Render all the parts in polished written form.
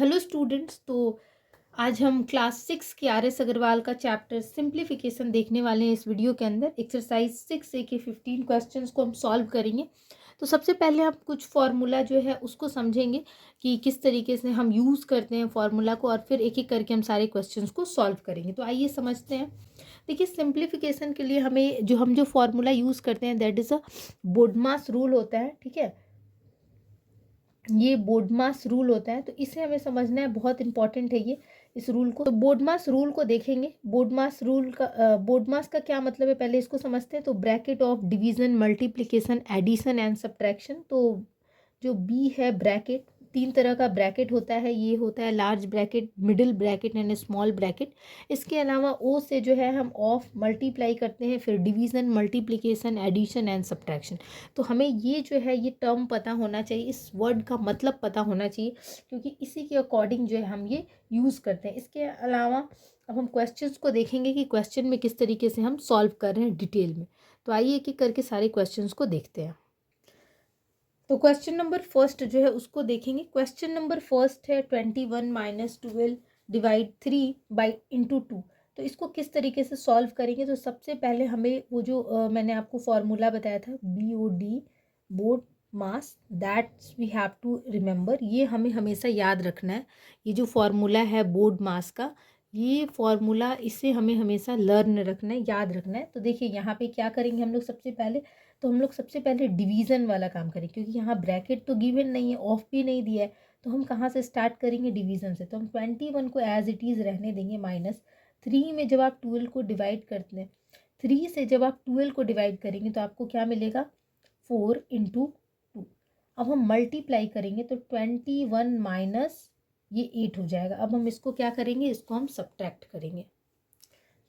Hello students. तो आज हम क्लास 6 के आर एस अग्रवाल का चैप्टर सिंप्लीफिकेशन देखने वाले हैं। इस वीडियो के अंदर एक्सरसाइज 6A के 15 क्वेश्चंस को हम सॉल्व करेंगे। तो सबसे पहले हम कुछ फार्मूला जो है उसको समझेंगे कि किस तरीके से हम यूज़ करते हैं फार्मूला को, और फिर एक एक करके हम सारे क्वेश्चंस को सॉल्व करेंगे। तो आइए समझते हैं। देखिए, सिंप्लीफिकेशन के लिए हमें जो फार्मूला यूज़ करते हैं that is a BODMAS rule होता है। ठीक है, ये बोडमास रूल होता है, तो इसे हमें समझना है, बहुत इंपॉर्टेंट है ये। इस रूल को, तो बोडमास रूल को देखेंगे। बोडमास का क्या मतलब है, पहले इसको समझते हैं। तो bracket of division, multiplication, addition and subtraction. तो जो बी है ब्रैकेट, तीन तरह का ब्रैकेट होता है। ये होता है large bracket, middle bracket and small bracket. इसके अलावा ओ से जो है हम ऑफ मल्टीप्लाई करते हैं, फिर division, multiplication, addition and subtraction. तो हमें ये जो है ये टर्म पता होना चाहिए, इस वर्ड का मतलब पता होना चाहिए, क्योंकि इसी के अकॉर्डिंग जो है हम ये यूज़ करते हैं। इसके अलावा अब हम क्वेश्चंस को देखेंगे कि क्वेश्चन में किस तरीके से हम सॉल्व कर रहे हैं डिटेल में। तो आइए एक एक करके सारे क्वेश्चंस को देखते हैं। तो क्वेश्चन नंबर फर्स्ट जो है उसको देखेंगे। क्वेश्चन नंबर फर्स्ट है 21 माइनस 12 डिवाइड 3 बाई इंटू 2। तो इसको किस तरीके से सॉल्व करेंगे। तो सबसे पहले हमें वो जो मैंने आपको फॉर्मूला बताया था, BOD, BODMAS, that's we have to remember. ये हमें हमेशा याद रखना है। ये जो फॉर्मूला है बोर्ड मास का, ये फॉर्मूला, इसे हमें हमेशा लर्न रखना है, याद रखना है। तो देखिए यहाँ पे क्या करेंगे हम लोग सबसे पहले। तो हम लोग सबसे पहले डिवीज़न वाला काम करें, क्योंकि यहाँ ब्रैकेट तो गिवन नहीं है, ऑफ भी नहीं दिया है। तो हम कहाँ से स्टार्ट करेंगे, डिवीज़न से। तो हम 21 को एज इट इज़ रहने देंगे। माइनस 3 में जब आप 12 को डिवाइड करते हैं, 3 से जब आप 12 को डिवाइड करेंगे तो आपको क्या मिलेगा, 4 इंटू 2। अब हम मल्टीप्लाई करेंगे तो 21 माइनस ये 8 हो जाएगा। अब हम इसको क्या करेंगे, इसको हम सब्ट्रैक्ट करेंगे,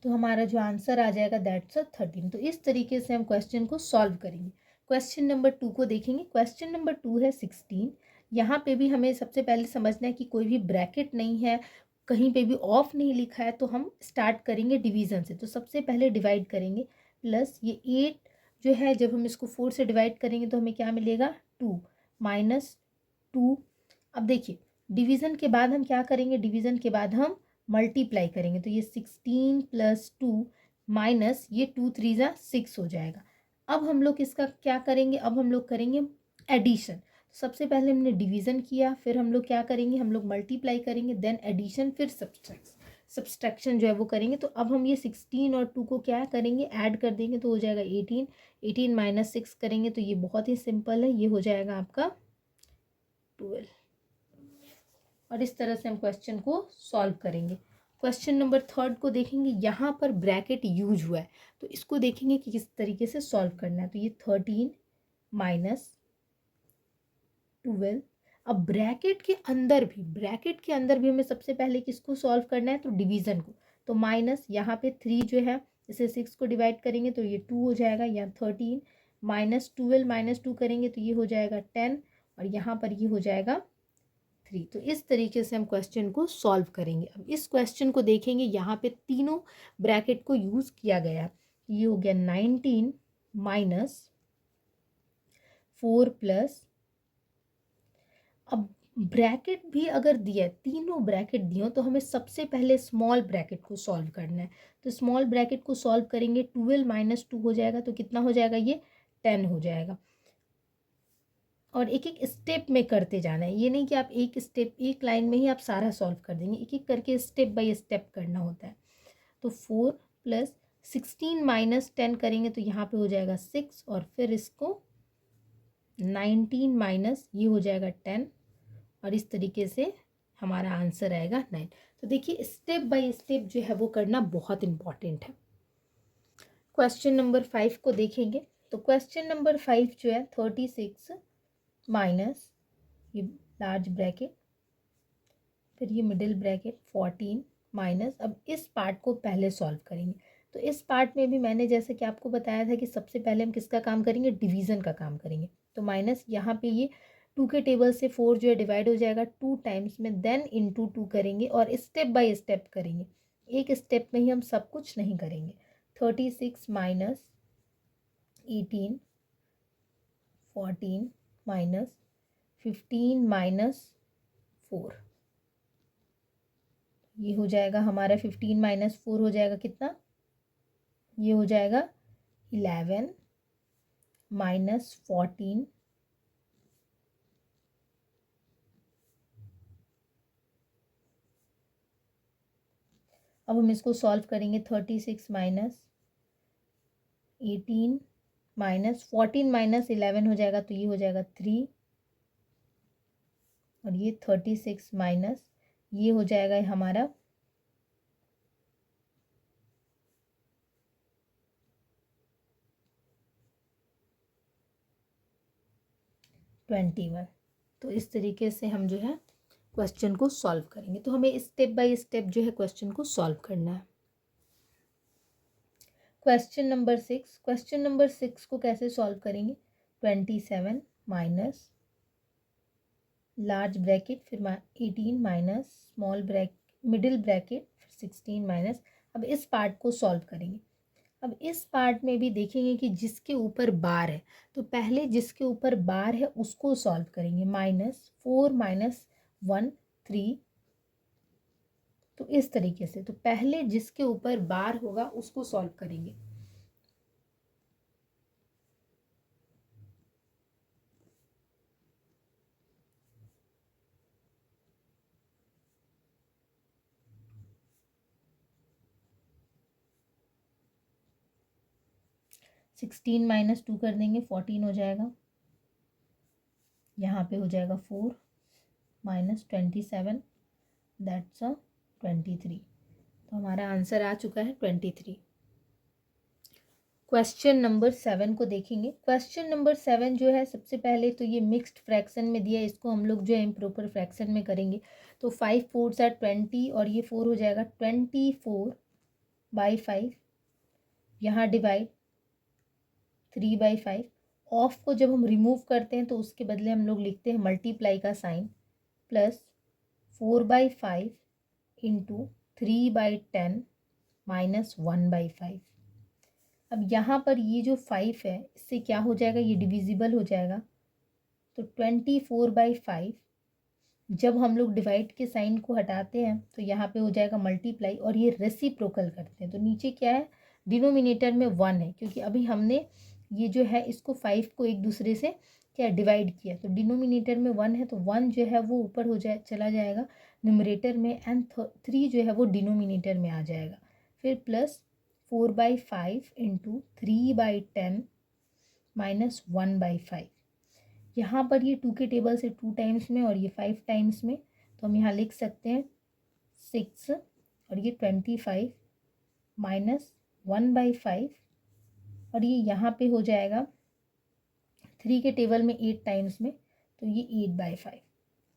तो हमारा जो आंसर आ जाएगा दैट्स 13। तो इस तरीके से हम क्वेश्चन को सॉल्व करेंगे। क्वेश्चन नंबर 2 को देखेंगे। क्वेश्चन नंबर 2 है 16। यहाँ पे भी हमें सबसे पहले समझना है कि कोई भी ब्रैकेट नहीं है, कहीं पे भी ऑफ नहीं लिखा है, तो हम स्टार्ट करेंगे डिवीज़न से। तो सबसे पहले डिवाइड करेंगे, प्लस ये 8 जो है, जब हम इसको 4 से डिवाइड करेंगे तो हमें क्या मिलेगा, 2 माइनस 2। अब देखिए, डिवीज़न के बाद हम क्या करेंगे, डिवीज़न के बाद हम मल्टीप्लाई करेंगे। तो ये 16 प्लस 2 माइनस ये 2 3 जा 6 हो जाएगा। अब हम लोग इसका क्या करेंगे, अब हम लोग करेंगे एडिशन। सबसे पहले हमने डिवीज़न किया, फिर हम लोग क्या करेंगे, हम लोग मल्टीप्लाई करेंगे, देन एडिशन, फिर सब्सट्रैक्शन जो है वो करेंगे। तो अब हम ये 16 और 2 को क्या करेंगे, ऐड कर देंगे, तो हो जाएगा 18। 18 माइनस 6 करेंगे तो ये बहुत ही सिंपल है, ये हो जाएगा आपका 12। और इस तरह से हम क्वेश्चन को सॉल्व करेंगे। क्वेश्चन नंबर 3 को देखेंगे। यहाँ पर ब्रैकेट यूज हुआ है, तो इसको देखेंगे कि किस तरीके से सॉल्व करना है। तो ये 13 माइनस 12। अब ब्रैकेट के अंदर भी हमें सबसे पहले किसको सॉल्व करना है, तो डिवीज़न को। तो माइनस यहाँ पे 3 जो है, इसे 6 को डिवाइड करेंगे तो ये 2 हो जाएगा, या 13 माइनस 12 माइनस 2 करेंगे तो ये हो जाएगा 10, और यहाँ पर ये हो जाएगा 3। तो इस तरीके से हम क्वेश्चन को सॉल्व करेंगे। अब इस क्वेश्चन को देखेंगे, यहाँ पे तीनों ब्रैकेट को यूज़ किया गया। ये हो गया 19 माइनस 4 प्लस, अब ब्रैकेट भी अगर दिया है, तीनों ब्रैकेट दिए हो, तो हमें सबसे पहले स्मॉल ब्रैकेट को सॉल्व करना है। तो स्मॉल ब्रैकेट को सॉल्व करेंगे, 12 माइनस 2 हो जाएगा, तो कितना हो जाएगा, ये 10 हो जाएगा। और एक एक स्टेप में करते जाना है, ये नहीं कि आप एक स्टेप, एक लाइन में ही आप सारा सॉल्व कर देंगे, एक एक करके स्टेप बाय स्टेप करना होता है। तो 4 प्लस 16 माइनस 10 करेंगे तो यहाँ पे हो जाएगा 6, और फिर इसको 19 माइनस ये हो जाएगा 10, और इस तरीके से हमारा आंसर आएगा 9। तो देखिए, स्टेप बाय स्टेप जो है वो करना बहुत इंपॉर्टेंट है। क्वेश्चन नंबर 5 को देखेंगे। तो क्वेश्चन नंबर 5 जो है 36 माइनस ये लार्ज ब्रैकेट, फिर ये मिडिल ब्रैकेट 14 माइनस, अब इस पार्ट को पहले सॉल्व करेंगे। तो इस पार्ट में भी मैंने जैसे कि आपको बताया था कि सबसे पहले हम किसका काम करेंगे, डिवीज़न का काम करेंगे। तो माइनस यहाँ पे ये 2 के टेबल से 4 जो है डिवाइड हो जाएगा 2 टाइम्स में, देन इंटू 2 करेंगे और स्टेप बाय स्टेप करेंगे, एक स्टेप में ही हम सब कुछ नहीं करेंगे। 36 माइनस 18, 14 माइनस 15 माइनस 4, ये हो जाएगा हमारा 15 माइनस 4 हो जाएगा कितना, ये हो जाएगा 11 माइनस 14 अब हम इसको सॉल्व करेंगे। 36 माइनस 18 माइनस 14 माइनस 11 हो जाएगा, तो ये हो जाएगा 3 और ये 36 माइनस ये हो जाएगा हमारा 21। तो इस तरीके से हम जो है क्वेश्चन को सॉल्व करेंगे। तो हमें स्टेप बाय स्टेप जो है क्वेश्चन को सॉल्व करना है। क्वेश्चन नंबर 6, क्वेश्चन नंबर 6 को कैसे सॉल्व करेंगे। 27 माइनस लार्ज ब्रैकेट फिर 18 minus small bracket middle bracket फिर 16 माइनस। अब इस पार्ट को सॉल्व करेंगे। अब इस पार्ट में भी देखेंगे कि जिसके ऊपर बार है, तो पहले जिसके ऊपर बार है उसको सॉल्व करेंगे। -4 माइनस 1 3। तो इस तरीके से, तो पहले जिसके ऊपर बार होगा उसको सॉल्व करेंगे। -16 माइनस 2 कर देंगे, 14 हो जाएगा। यहाँ पे हो जाएगा 4 माइनस 27 दैट्स 23। तो हमारा आंसर आ चुका है 23। क्वेश्चन नंबर 7 को देखेंगे। क्वेश्चन नंबर 7 जो है, सबसे पहले तो ये मिक्स्ड फ्रैक्शन में दिया है, इसको हम लोग जो है इम्प्रॉपर फ्रैक्शन में करेंगे। तो 5 4 आर 20 और ये 4 हो जाएगा 24/5। यहाँ डिवाइड 3/5। ऑफ को जब हम रिमूव करते हैं तो उसके बदले हम लोग लिखते हैं मल्टीप्लाई का साइन, प्लस 4/5 इंटू 3/10 माइनस 1/5। अब यहाँ पर ये जो 5 है इससे क्या हो जाएगा, ये डिविजिबल हो जाएगा। तो 24/5 जब हम लोग डिवाइड के साइन को हटाते हैं तो यहाँ पे हो जाएगा मल्टीप्लाई, और ये रेसिप्रोकल करते हैं तो नीचे क्या है, डिनोमिनेटर में 1 है, क्योंकि अभी हमने ये जो है इसको 5 को एक दूसरे से क्या डिवाइड किया, तो डिनोमिनेटर में 1 है, तो 1 जो है वो ऊपर हो जाए चला जाएगा न्यूमरेटर में, एंड 3 जो है वो डिनोमिनेटर में आ जाएगा। फिर प्लस 4/5 इंटू 3/10 माइनस 1/5। यहाँ पर ये 2 के टेबल से 2 टाइम्स में और ये 5 टाइम्स में, तो हम यहाँ लिख सकते हैं 6 और ये 25 माइनस 1/5 और ये यहाँ पे हो जाएगा 3 के टेबल में 8 टाइम्स में, तो ये 8/5।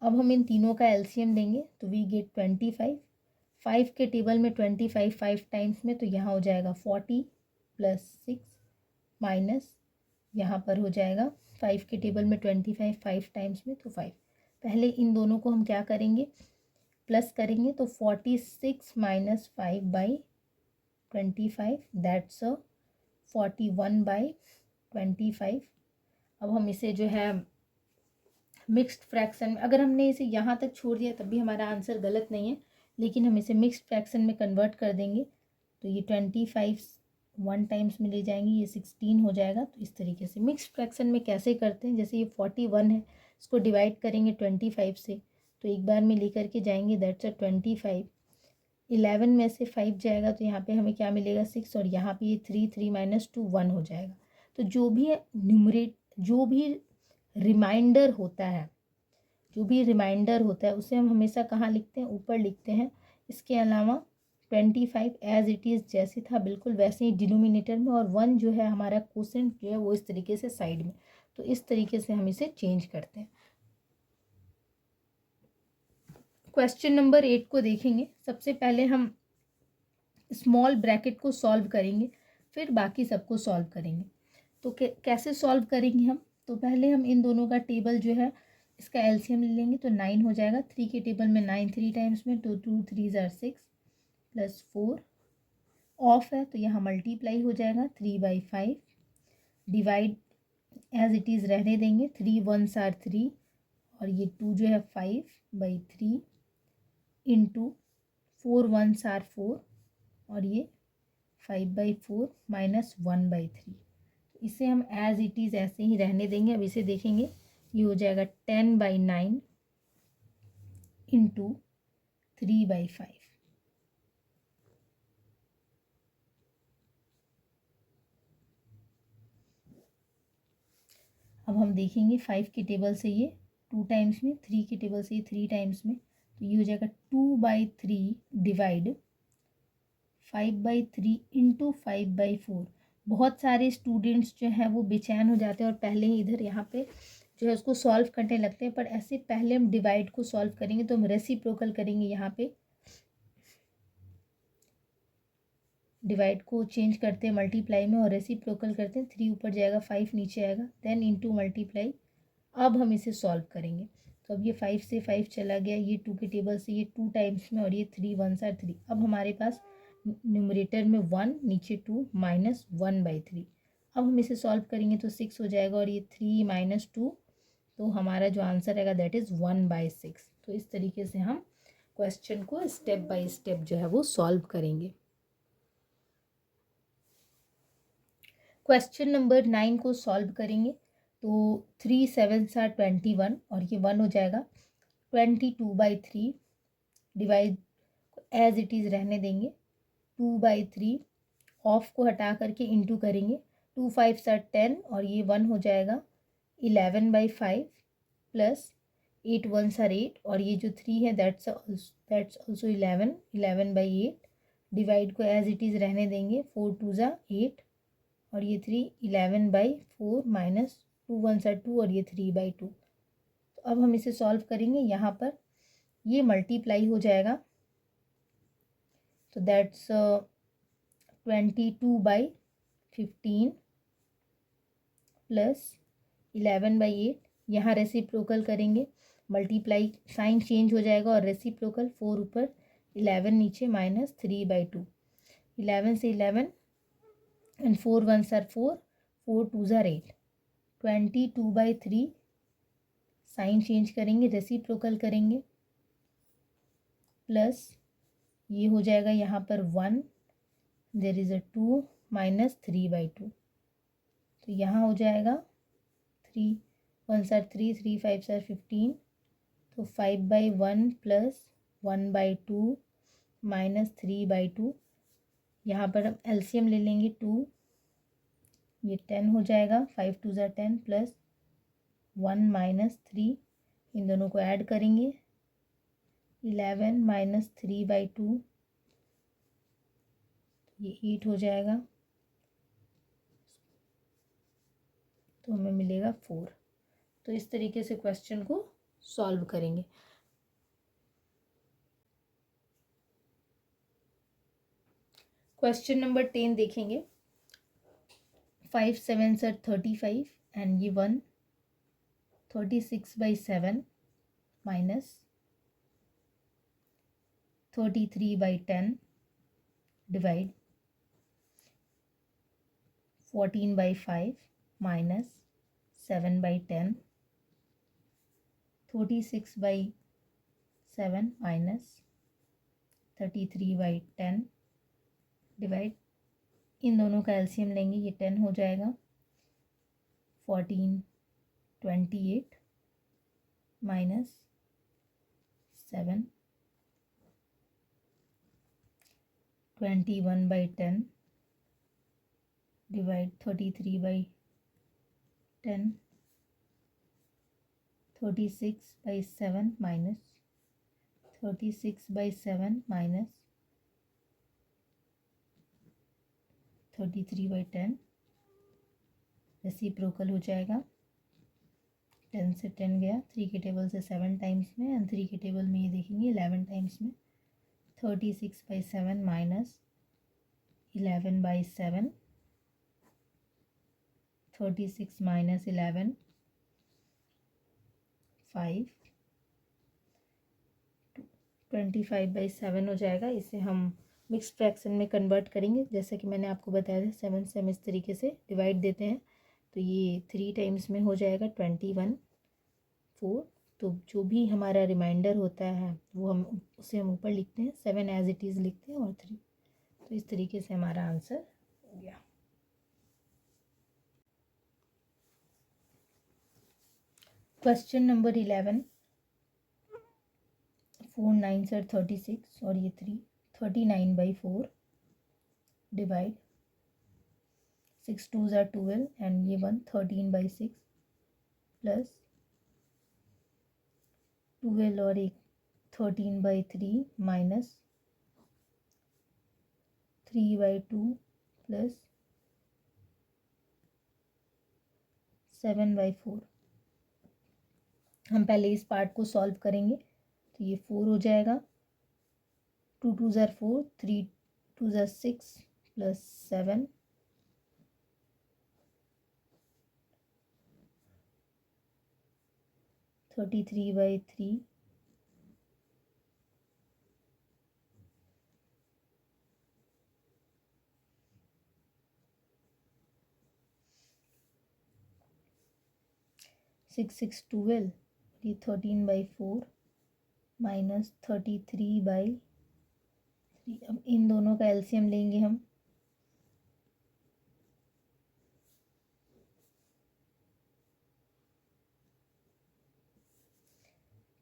अब हम इन तीनों का एलसीएम लेंगे तो वी गेट 25। 5 के टेबल में 25 5 टाइम्स में, तो यहाँ हो जाएगा 40 प्लस 6 माइनस यहाँ पर हो जाएगा 5 के टेबल में 25 5 टाइम्स में, तो 5। पहले इन दोनों को हम क्या करेंगे, प्लस करेंगे, तो 46 माइनस 5/25 दैट्स 41/25। अब हम इसे जो है मिक्स्ड फ्रैक्शन में, अगर हमने इसे यहाँ तक छोड़ दिया तब भी हमारा आंसर गलत नहीं है, लेकिन हम इसे मिक्स्ड फ्रैक्शन में कन्वर्ट कर देंगे। तो ये 25 1 टाइम्स में ले जाएंगे, ये 16 हो जाएगा। तो इस तरीके से मिक्स्ड फ्रैक्शन में कैसे करते हैं, जैसे ये 41 है, इसको डिवाइड करेंगे 25 से, तो एक बार में लेकर के जाएंगे दैट्स 25। 11 में से 5 जाएगा तो यहाँ पे हमें क्या मिलेगा 6, और यहाँ पे ये 3 माइनस 2 1 हो जाएगा। तो जो भी रिमाइंडर होता है, जो भी रिमाइंडर होता है उसे हम हमेशा कहाँ लिखते हैं, ऊपर लिखते हैं। इसके अलावा 25 एज इट इज़ जैसे था बिल्कुल वैसे ही डिनोमिनेटर में, और 1 जो है हमारा कोसेंट जो है वो इस तरीके से साइड में। तो इस तरीके से हम इसे चेंज करते हैं। क्वेश्चन नंबर 8 को देखेंगे। सबसे पहले हम स्मॉल ब्रैकेट को सॉल्व करेंगे, फिर बाकी सबको सॉल्व करेंगे। तो कैसे सॉल्व करेंगे हम, तो पहले हम इन दोनों का टेबल जो है इसका एलसीएम ले लेंगे, तो 9 हो जाएगा। 3 के टेबल में 9 3 टाइम्स में, तो 2 3 आर 6 प्लस 4 ऑफ है, तो यहाँ मल्टीप्लाई हो जाएगा 3/5 डिवाइड एज इट इज़ रहने देंगे, 3 1 आर 3 और ये 2 जो है 5/3 इंटू 4 1s आर 4 और ये 5/4 माइनस 1/3। इसे हम एज इट इज़ ऐसे ही रहने देंगे। अब इसे देखेंगे, ये हो जाएगा 10/9 इंटू 3/5। अब हम देखेंगे 5 के टेबल से ये 2 टाइम्स में, 3 के टेबल से ये 3 टाइम्स में, तो ये हो जाएगा 2/3 डिवाइड 5/3 इंटू 5/4। बहुत सारे स्टूडेंट्स जो हैं वो बेचैन हो जाते हैं और पहले ही इधर यहाँ पे जो है उसको सॉल्व करने लगते हैं, पर ऐसे पहले हम डिवाइड को सॉल्व करेंगे तो हम रेसिप्रोकल करेंगे। यहाँ पे डिवाइड को चेंज करते हैं मल्टीप्लाई में और रेसिप्रोकल करते हैं। 3 ऊपर जाएगा, 5 नीचे आएगा, देन इंटू मल्टीप्लाई। अब हम इसे सॉल्व करेंगे, तो अब ये 5 से 5 चला गया, ये 2 के टेबल से ये 2 टाइम्स में, और ये 3 1s आर 3। अब हमारे पास न्यूमरेटर में 1, नीचे 2, माइनस 1/3। अब हम इसे सॉल्व करेंगे तो 6 हो जाएगा, और ये 3 माइनस 2, तो हमारा जो आंसर रहेगा दैट इज़ 1/6। तो इस तरीके से हम क्वेश्चन को स्टेप बाय स्टेप जो है वो सॉल्व करेंगे। क्वेश्चन नंबर 9 को सॉल्व करेंगे, तो 3 7s आर 21 और ये 1 हो जाएगा। 22/3 डिवाइड एज इट इज़ रहने देंगे, 2/3 ऑफ को हटा करके इंटू करेंगे, 2 5s आर 10 और ये 1 हो जाएगा। 11/5 प्लस 8 1s आर 8 और ये जो 3 है दैट्स ऑल्सो 11, 11/8 डिवाइड को एज इट इज़ रहने देंगे, 4 2s आर 8 और ये 3, 11/4 माइनस 2 1s आर 2 और ये 3/2। तो अब हम इसे सॉल्व करेंगे, यहाँ पर ये मल्टीप्लाई हो जाएगा, तो दैट्स 22/15 प्लस 11/8। यहाँ रेसिप्रोकल करेंगे, मल्टीप्लाई साइन चेंज हो जाएगा और रेसिप्रोकल, 4 ऊपर 11 नीचे माइनस 3/2। 11 से 11 and 4 1s are 4, 4 2s are 8। 22/3 sign change करेंगे, रेसिप्रोकल करेंगे, प्लस ये हो जाएगा यहाँ पर 1, देयर इज़ अ 2 माइनस 3/2। तो यहाँ हो जाएगा 3 1s आर 3, 3 5s आर 15, तो 5/1 प्लस 1/2 माइनस 3/2। यहाँ पर हम एलसीएम ले लेंगे 2, ये 10 हो जाएगा, 5 2s आर 10 प्लस 1 माइनस 3, इन दोनों को ऐड करेंगे, 11 माइनस 3/2, ये 8 हो जाएगा, तो हमें मिलेगा 4। तो इस तरीके से क्वेश्चन को सॉल्व करेंगे। क्वेश्चन नंबर 10 देखेंगे, 5 7s आर 35 एंड ये 1, 36/7 minus 33/10 divide 14/5 minus 7/10, 36/7 minus 33/10 divide, इन दोनों का एलसीएम लेंगे, ये 10 हो जाएगा, 14 28 minus 7 21/10 divide 33/10, 36/7 minus 36/7 minus 33/10, reciprocal हो जाएगा, 10 से 10 गया, 3 के टेबल से 7 टाइम्स में एंड 3 के टेबल में ये देखेंगे 11 टाइम्स में, 36/7 माइनस 11/7, 36 माइनस 11 5, 25/7 हो जाएगा। इसे हम मिक्स फ्रैक्शन में कन्वर्ट करेंगे, जैसा कि मैंने आपको बताया था 7 से हम इस तरीके से डिवाइड देते हैं। तो ये 3 टाइम्स में हो जाएगा 21 4, तो जो भी हमारा रिमाइंडर होता है वो उसे हम ऊपर लिखते हैं, 7 एज इट इज़ लिखते हैं और 3। तो इस तरीके से हमारा आंसर हो गया। क्वेश्चन नंबर 11, 4 9 सर 36 और ये 3, 39/4 डिवाइड 6 2 ज़ा 12 एंड ये 1 13/6 प्लस 12 और एक 13/3 माइनस 3/2 प्लस 7/4। हम पहले इस पार्ट को सॉल्व करेंगे। तो ये 4 हो जाएगा, 2 2 ज़ा 4, 3 2 ज़ा 6 प्लस 7 33/3 6 6 12, ये 13/4 माइनस 33/3। अब इन दोनों का एलसीएम लेंगे हम।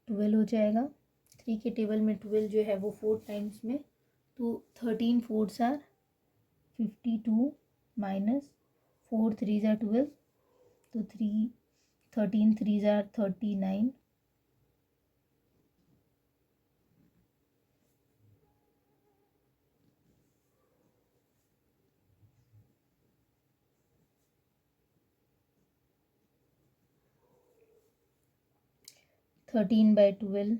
12 हो जाएगा। 3 के टेबल में 12 जो है वो 4 टाइम्स में, तो 13 4 आर 52 माइनस 4 3 ज़ा 12, तो 13 3 ज़ा 39 13/12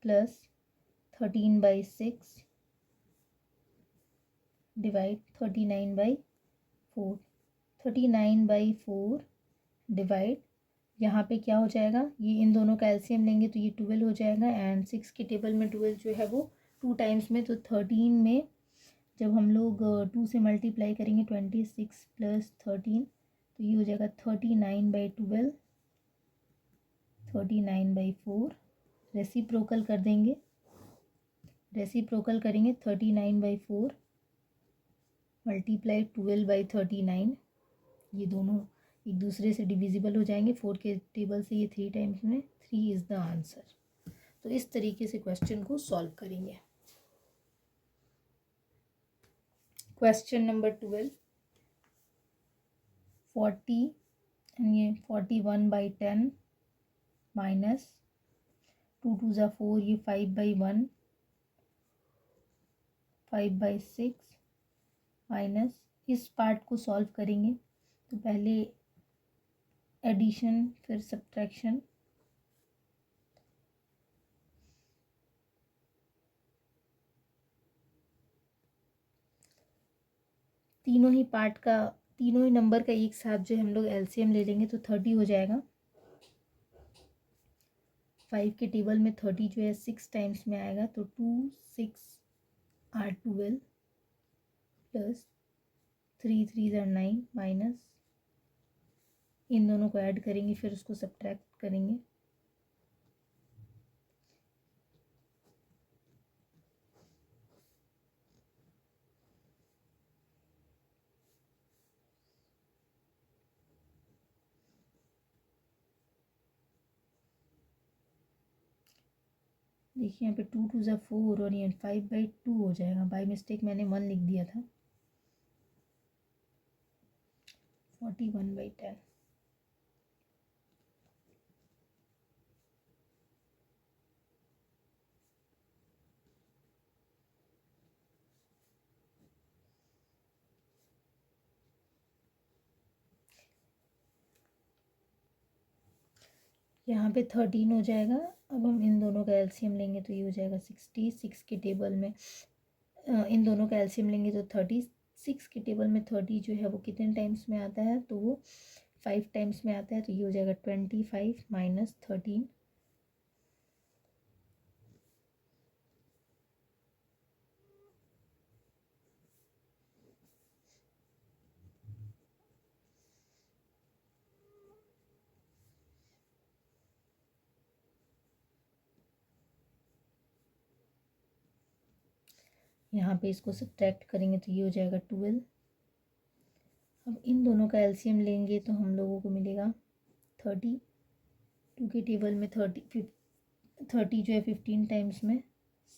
प्लस 13/6 डिवाइड 39/4। 39/4 डिवाइड, यहाँ पे क्या हो जाएगा, ये इन दोनों का एलसीएम लेंगे तो ये 12 हो जाएगा एंड 6 के टेबल में 12 जो है वो 2 टाइम्स में, तो 13 में जब हम लोग 2 से मल्टीप्लाई करेंगे 26 प्लस 13, तो ये हो जाएगा 39/12, 39/4। रेसिप्रोकल कर देंगे, रेसिप्रोकल करेंगे 39/4 मल्टीप्लाई 12/39। ये दोनों एक दूसरे से डिविजिबल हो जाएंगे। 4 के टेबल से ये 3 टाइम्स में, 3 इज़ द आंसर। तो इस तरीके से क्वेश्चन को सॉल्व करेंगे। क्वेश्चन नंबर 12, 40 एंड ये 41/10 माइनस 2 2 ज़ा 4, ये 5/1 5/6 माइनस, इस पार्ट को सॉल्व करेंगे तो पहले एडिशन फिर सब्ट्रैक्शन। तीनों ही पार्ट का, तीनों ही नंबर का एक साथ जो हम लोग एलसीएम ले लेंगे तो 30 हो जाएगा। 5 के टेबल में 30 जो है 6 टाइम्स में आएगा, तो 2 6 आर 12 प्लस 3 3 ज़ा 9 माइनस, इन दोनों को ऐड करेंगे फिर उसको सब्ट्रैक्ट करेंगे। देखिए यहाँ पे 2 2 ज़ा 4 और ये 5/2 हो जाएगा। बाय मिस्टेक मैंने 1 लिख दिया था। 41/10। यहाँ पे 13 हो जाएगा। अब हम इन दोनों का एलसीएम लेंगे तो ये हो जाएगा 66 के टेबल में, इन दोनों का एलसीएम लेंगे तो 36 के टेबल में 30 जो है वो कितने टाइम्स में आता है, तो वो 5 टाइम्स में आता है, तो ये हो जाएगा 25 माइनस 13। यहाँ पे इसको सब्ट्रैक्ट करेंगे तो ये हो जाएगा 12। अब इन दोनों का एलसीएम लेंगे तो हम लोगों को मिलेगा 30। 2 के टेबल में 30 जो है 15 टाइम्स में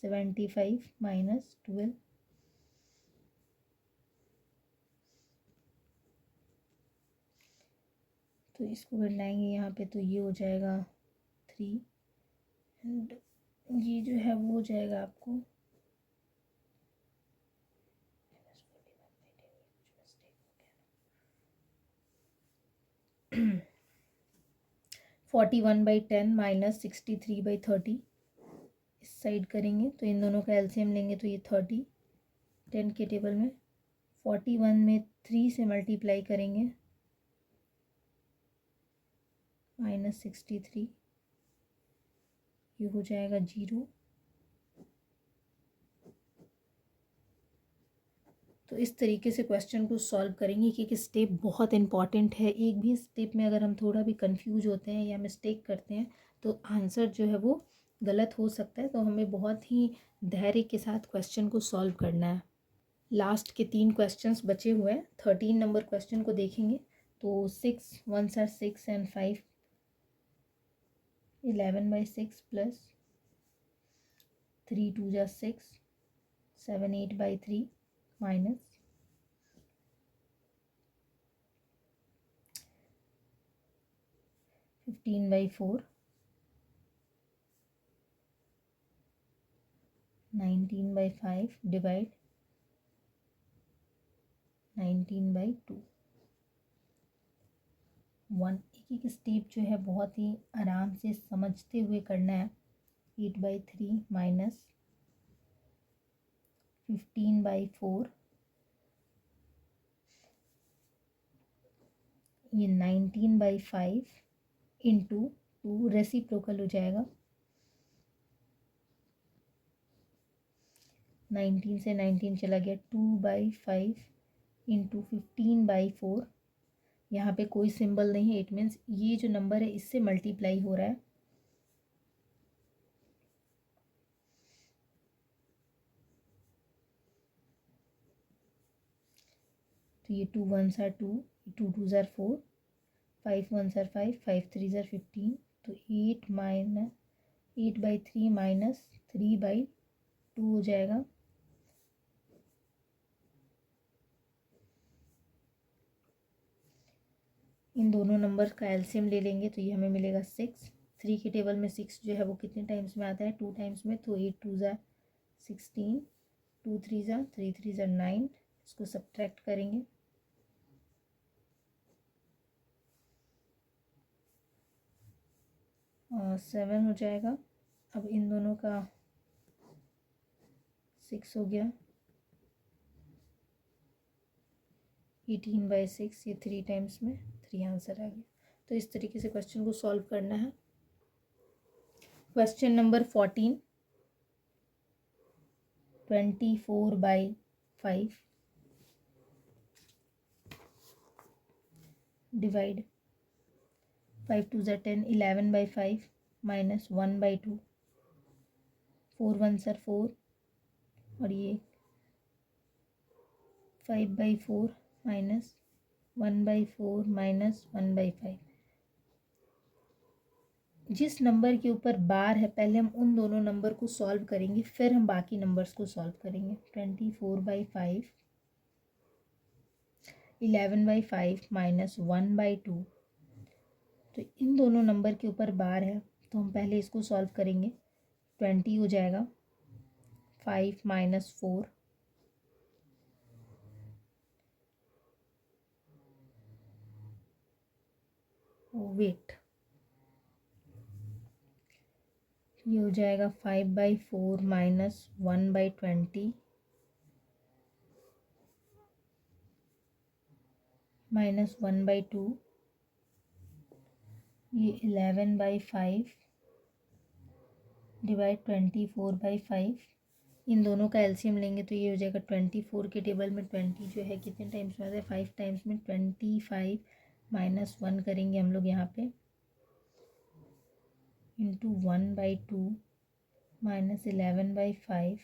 75 माइनस 12। तो इसको अगर लाएंगे यहाँ पे तो ये हो जाएगा 3 एंड ये जो है वो हो जाएगा आपको 41/10 माइनस 63/30। इस साइड करेंगे तो इन दोनों का एलसीएम लेंगे तो ये 30। 10 के टेबल में 41 में 3 से मल्टीप्लाई करेंगे माइनस 63, ये हो जाएगा 0। तो इस तरीके से क्वेश्चन को सॉल्व करेंगे कि स्टेप बहुत इंपॉर्टेंट है। एक भी स्टेप में अगर हम थोड़ा भी कंफ्यूज होते हैं या मिस्टेक करते हैं तो आंसर जो है वो गलत हो सकता है। तो हमें बहुत ही धैर्य के साथ क्वेश्चन को सॉल्व करना है। लास्ट के 3 क्वेश्चंस बचे हुए हैं। 13 नंबर क्वेश्चन को देखेंगे तो 6 1s are 6 and 5 11/6 plus 3 2s are 6 7 8/3 minus 15/4 19/5 divide 19/2। एक एक स्टेप जो है बहुत ही आराम से समझते हुए करना है। 8/3 माइनस 15/4, ये 19/5 इंटू 2 रेसिप्रोकल हो जाएगा। 19 से 19 चला गया 2/5 इंटू 15/4। यहाँ पे कोई सिंबल नहीं है, इट मीन्स ये जो नंबर है इससे मल्टीप्लाई हो रहा है। तो ये 2 1s are 2, 2 2s are 4, 5 1s are 5, 5 3s are 15। तो 8/3 माइनस 3/2 हो जाएगा। इन दोनों नंबर का एलसीएम ले लेंगे तो ये हमें मिलेगा 6। 3 के टेबल में 6 जो है वो कितने टाइम्स में आता है, 2 टाइम्स में। तो 8 2s are 16, 2 3s are 3 3s are 9। इसको सब्ट्रैक्ट करेंगे 7 हो जाएगा। अब इन दोनों का 6 हो गया, 18/6, ये 3 टाइम्स में 3 आंसर आ गया। तो इस तरीके से क्वेश्चन को सॉल्व करना है। Question number 14, 24/5 divide 5 2s are 10, 11/5 minus 1/2, 4 1s are 4 और ये 5/4 माइनस 1/4 माइनस 1/5। जिस नंबर के ऊपर बार है पहले हम उन दोनों नंबर को सॉल्व करेंगे, फिर हम बाकी नंबर्स को सॉल्व करेंगे। 24/5 11/5 माइनस 1/2। तो इन दोनों नंबर के ऊपर बार है तो हम पहले इसको सॉल्व करेंगे। 20 हो जाएगा, 5 माइनस 4, वेट, ये हो जाएगा 5/4 माइनस 1/20 माइनस 1/2, ये 11/5 डिवाइड 24/5। इन दोनों का एलसीएम लेंगे तो ये हो जाएगा 24 के टेबल में 20 जो है कितने टाइम्स में आता है, 5 टाइम्स में। 25 माइनस 1 करेंगे हम लोग यहाँ पे इंटू 1/2 माइनस 11/5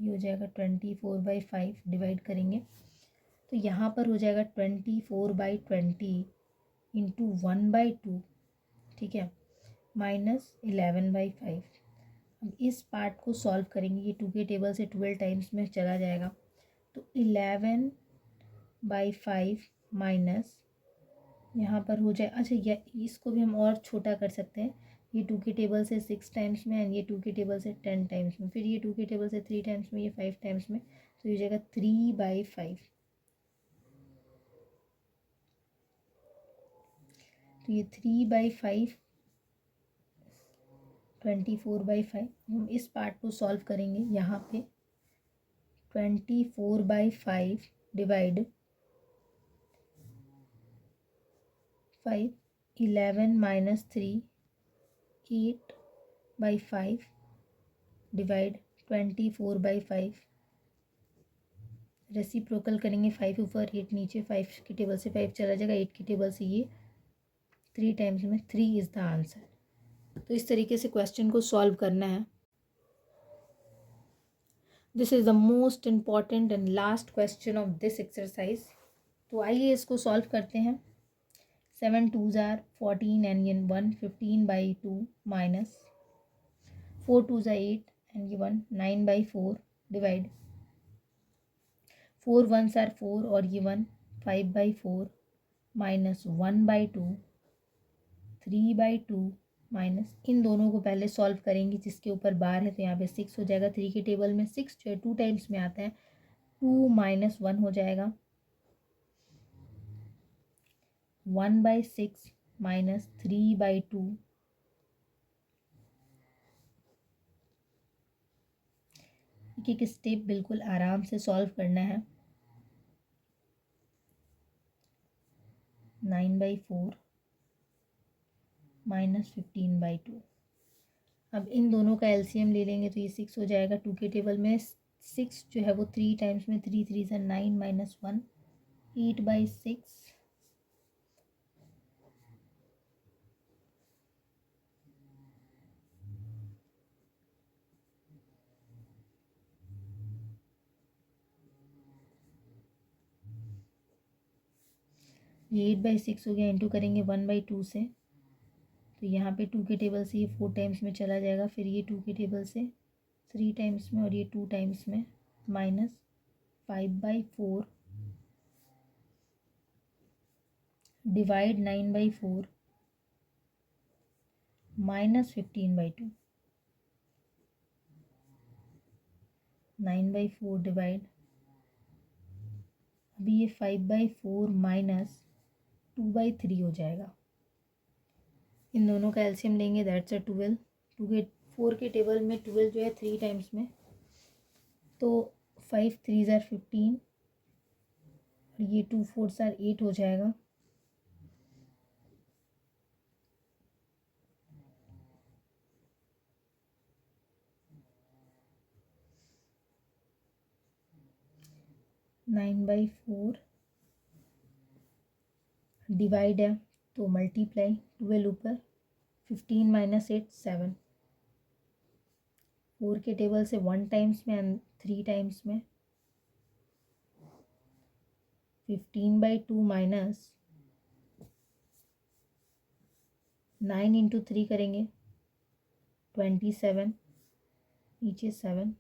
ये हो जाएगा 24/5 डिवाइड करेंगे तो यहाँ पर हो जाएगा 24/20 इंटू 1/2, ठीक है, माइनस 11/5। अब इस पार्ट को सॉल्व करेंगे, ये 2 के टेबल से 12 टाइम्स में चला जाएगा तो 11/5 माइनस यहाँ पर हो जाए, अच्छा या इसको भी हम और छोटा कर सकते हैं, ये 2 के टेबल से 6 टाइम्स में एंड ये 2 के टेबल से 10 टाइम्स में, फिर ये 2 के टेबल से 3 टाइम्स में, ये 5 टाइम्स में, तो ये हो जाएगा 3/5। तो ये 3/5 24/5, हम इस पार्ट को सॉल्व करेंगे, यहाँ पे 24/5 डिवाइड 5, 11 माइनस 3, 8/5 डिवाइड 24/5, रेसिप्रोकल करेंगे, 5 ऊपर 8 नीचे, 5 की टेबल से 5 चला जाएगा, 8 की टेबल से ये 3 टाइम्स में, 3 इज़ द आंसर। तो इस तरीके से क्वेश्चन को सॉल्व करना है। This is the most important and last question of this exercise. तो आइए इसको सॉल्व करते हैं। 7 2s are 14 and ये 1 15/2 माइनस 4 2s are 8 and ये 1 9/4 डिवाइड 4 1s are 4 और ये 1 5/4 माइनस 1/2 3/2 माइनस, इन दोनों को पहले सॉल्व करेंगे, जिसके ऊपर बार है तो यहाँ पे 6 हो जाएगा, 3 के टेबल में 6 जो है 2 टाइम्स में आता है, 2 माइनस 1 हो जाएगा, 1/6 माइनस 3/2, एक एक स्टेप बिल्कुल आराम से सॉल्व करना है। 9/4 माइनस 15/2। अब इन दोनों का एलसीएम ले लेंगे तो ये 6 हो जाएगा, 2 के टेबल में 6 जो है वो 3 टाइम्स में, 3 3 से 9 माइनस 1 8/6 ये 8/6 हो गया, इंटू करेंगे 1/2 से, तो यहाँ पे 2 के टेबल से ये 4 टाइम्स में चला जाएगा, फिर ये 2 के टेबल से 3 टाइम्स में और ये 2 टाइम्स में, माइनस 5/4 डिवाइड 9/4 माइनस 15/2, 9/4 डिवाइड, अभी ये 5/4 माइनस 2/3 हो जाएगा। इन दोनों का एलसीएम लेंगे, दैट्स अ 12, 4 के टेबल में 12 जो है 3 टाइम्स में, तो 5 3s are 15 और ये 2 4s are 8 हो जाएगा, नाइन बाई फोर डिवाइड है तो मल्टीप्लाई, 12 ऊपर 15 माइनस 8 7, 4 के टेबल से 1 टाइम्स में एंड 3 टाइम्स में, 15/2 माइनस 9 इंटू 3 करेंगे 27, नीचे 7,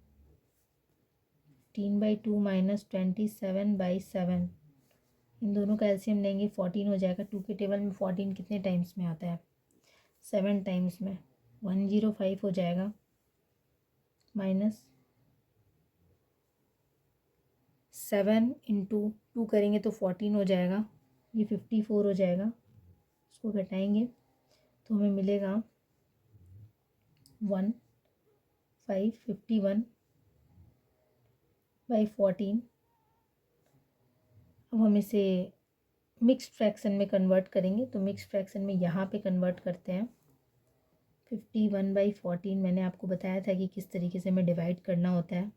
15/2 माइनस 27/7, इन दोनों का एलसीएम लेंगे 14 हो जाएगा। 2 के टेबल में 14 कितने टाइम्स में आता है, 7 टाइम्स में, 105 हो जाएगा, माइनस 7 इंटू 2 करेंगे तो 14 हो जाएगा, ये 54 हो जाएगा, उसको घटाएंगे तो हमें मिलेगा 1,551/14। अब हम इसे मिक्स्ड फ्रैक्शन में कन्वर्ट करेंगे, तो मिक्स्ड फ्रैक्शन में यहाँ पे कन्वर्ट करते हैं। 51/14 मैंने आपको बताया था कि किस तरीके से हमें डिवाइड करना होता है,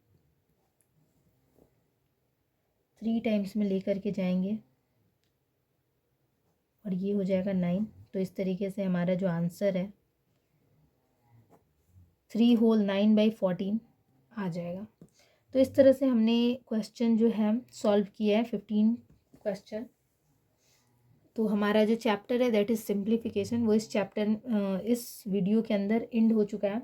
3 टाइम्स में लेकर के जाएंगे और ये हो जाएगा 9। तो इस तरीके से हमारा जो आंसर है 3 होल 9/14 आ जाएगा। तो इस तरह से हमने क्वेश्चन जो है सॉल्व किया है 15 क्वेश्चन। तो हमारा जो चैप्टर है दैट इज़ सिंप्लीफिकेशन, वो इस वीडियो के अंदर एंड हो चुका है।